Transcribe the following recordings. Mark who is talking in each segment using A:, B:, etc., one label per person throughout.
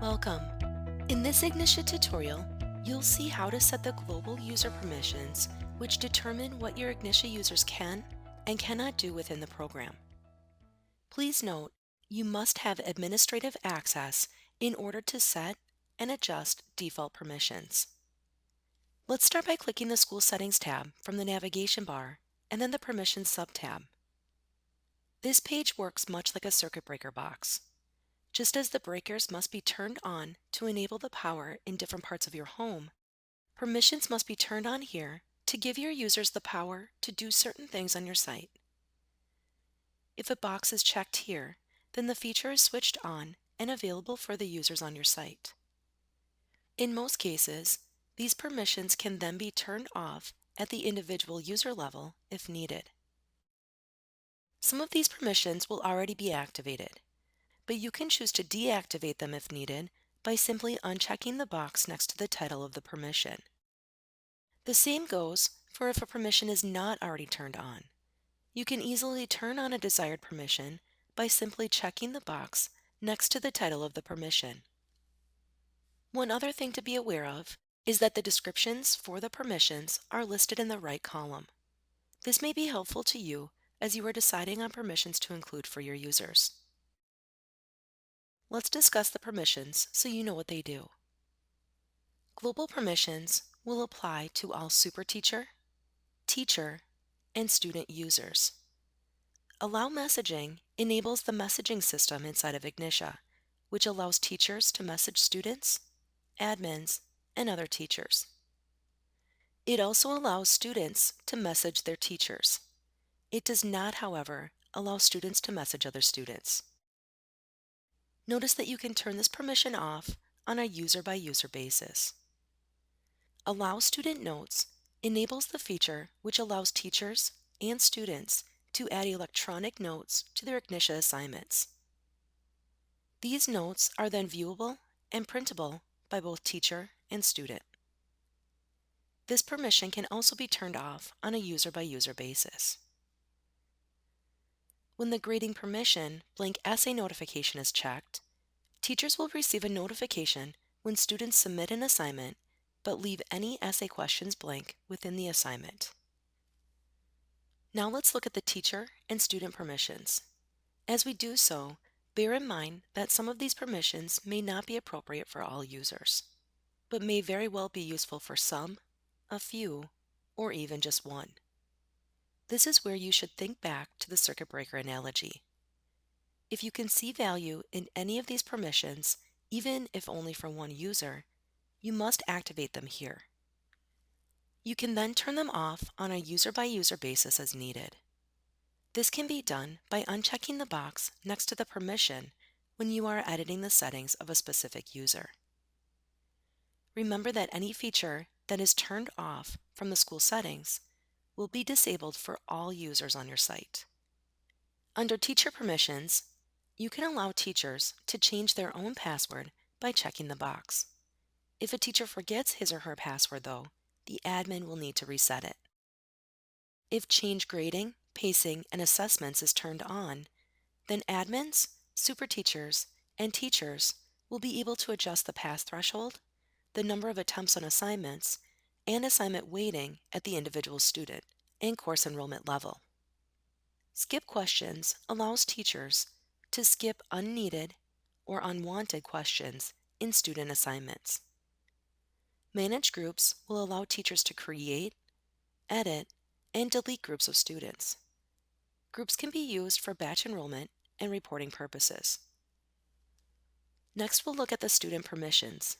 A: Welcome. In this Ignitia tutorial, you'll see how to set the global user permissions which determine what your Ignitia users can and cannot do within the program. Please note, you must have administrative access in order to set and adjust default permissions. Let's start by clicking the School Settings tab from the navigation bar and then the Permissions sub-tab. This page works much like a circuit breaker box. Just as the breakers must be turned on to enable the power in different parts of your home, permissions must be turned on here to give your users the power to do certain things on your site. If a box is checked here, then the feature is switched on and available for the users on your site. In most cases, these permissions can then be turned off at the individual user level if needed. Some of these permissions will already be activated, but you can choose to deactivate them if needed by simply unchecking the box next to the title of the permission. The same goes for if a permission is not already turned on. You can easily turn on a desired permission by simply checking the box next to the title of the permission. One other thing to be aware of is that the descriptions for the permissions are listed in the right column. This may be helpful to you as you are deciding on permissions to include for your users. Let's discuss the permissions so you know what they do. Global permissions will apply to all superteacher, teacher, and student users. Allow messaging enables the messaging system inside of Ignitia, which allows teachers to message students, admins, and other teachers. It also allows students to message their teachers. It does not, however, allow students to message other students. Notice that you can turn this permission off on a user-by-user basis. Allow Student Notes enables the feature which allows teachers and students to add electronic notes to their Ignitia assignments. These notes are then viewable and printable by both teacher and student. This permission can also be turned off on a user-by-user basis. When the grading permission blank essay notification is checked, teachers will receive a notification when students submit an assignment but leave any essay questions blank within the assignment. Now let's look at the teacher and student permissions. As we do so, bear in mind that some of these permissions may not be appropriate for all users, but may very well be useful for some, a few, or even just one. This is where you should think back to the circuit breaker analogy. If you can see value in any of these permissions, even if only for one user, you must activate them here. You can then turn them off on a user-by-user basis as needed. This can be done by unchecking the box next to the permission when you are editing the settings of a specific user. Remember that any feature that is turned off from the school settings will be disabled for all users on your site. Under Teacher Permissions, you can allow teachers to change their own password by checking the box. If a teacher forgets his or her password, though, the admin will need to reset it. If Change Grading, Pacing, and Assessments is turned on, then admins, superteachers, and teachers will be able to adjust the pass threshold, the number of attempts on assignments, and assignment weighting at the individual student and course enrollment level. Skip Questions allows teachers to skip unneeded or unwanted questions in student assignments. Manage Groups will allow teachers to create, edit, and delete groups of students. Groups can be used for batch enrollment and reporting purposes. Next, we'll look at the student permissions.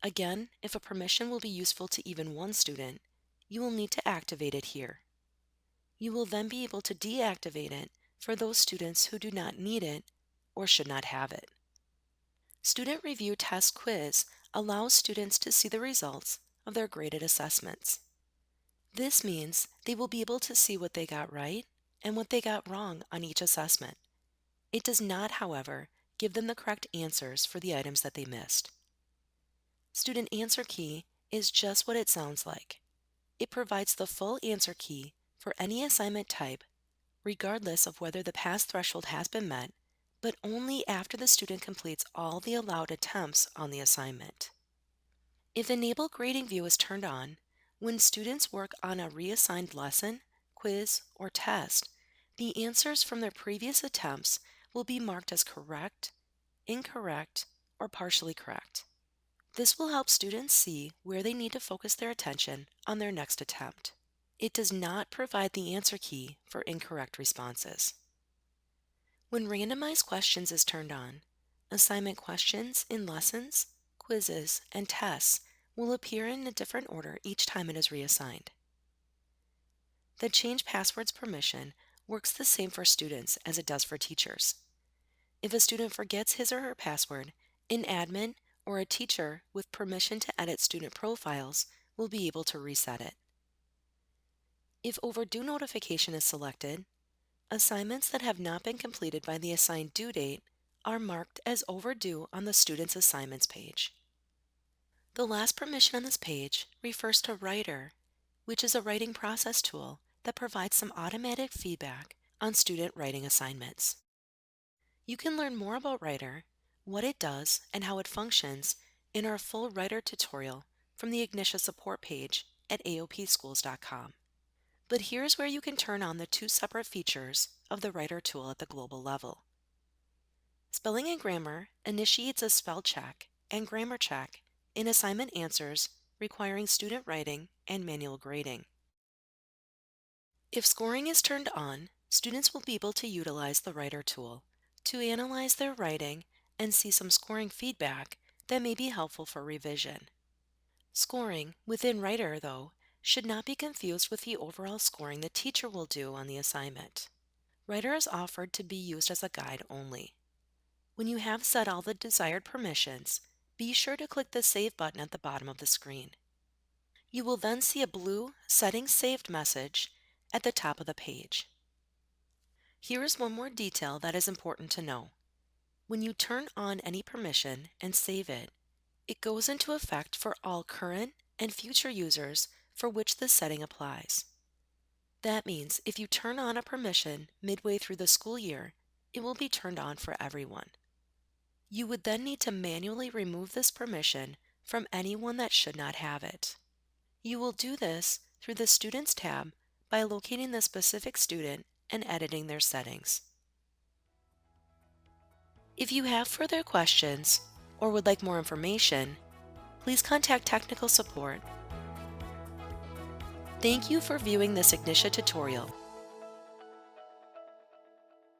A: Again, if a permission will be useful to even one student, you will need to activate it here. You will then be able to deactivate it for those students who do not need it or should not have it. Student Review Test Quiz allows students to see the results of their graded assessments. This means they will be able to see what they got right and what they got wrong on each assessment. It does not, however, give them the correct answers for the items that they missed. Student Answer Key is just what it sounds like. It provides the full answer key for any assignment type, regardless of whether the pass threshold has been met but only after the student completes all the allowed attempts on the assignment. If Enable Grading View is turned on, when students work on a reassigned lesson, quiz, or test, the answers from their previous attempts will be marked as correct, incorrect, or partially correct. This will help students see where they need to focus their attention on their next attempt. It does not provide the answer key for incorrect responses. When randomized questions is turned on, assignment questions in lessons, quizzes, and tests will appear in a different order each time it is reassigned. The Change Passwords permission works the same for students as it does for teachers. If a student forgets his or her password, an admin or a teacher with permission to edit student profiles will be able to reset it. If overdue notification is selected, assignments that have not been completed by the assigned due date are marked as overdue on the student's assignments page. The last permission on this page refers to Writer, which is a writing process tool that provides some automatic feedback on student writing assignments. You can learn more about Writer, what it does, and how it functions in our full Writer tutorial from the Ignitia support page at aopschools.com. But here's where you can turn on the two separate features of the Writer tool at the global level. Spelling and Grammar initiates a spell check and grammar check in assignment answers requiring student writing and manual grading. If scoring is turned on, students will be able to utilize the Writer tool to analyze their writing and see some scoring feedback that may be helpful for revision. Scoring within Writer, though, should not be confused with the overall scoring the teacher will do on the assignment. Writer is offered to be used as a guide only. When you have set all the desired permissions, be sure to click the Save button at the bottom of the screen. You will then see a blue Settings Saved message at the top of the page. Here is one more detail that is important to know. When you turn on any permission and save it, it goes into effect for all current and future users for which this setting applies. That means if you turn on a permission midway through the school year, it will be turned on for everyone. You would then need to manually remove this permission from anyone that should not have it. You will do this through the Students tab by locating the specific student and editing their settings. If you have further questions or would like more information, please contact technical support. Thank you for viewing this Ignitia tutorial.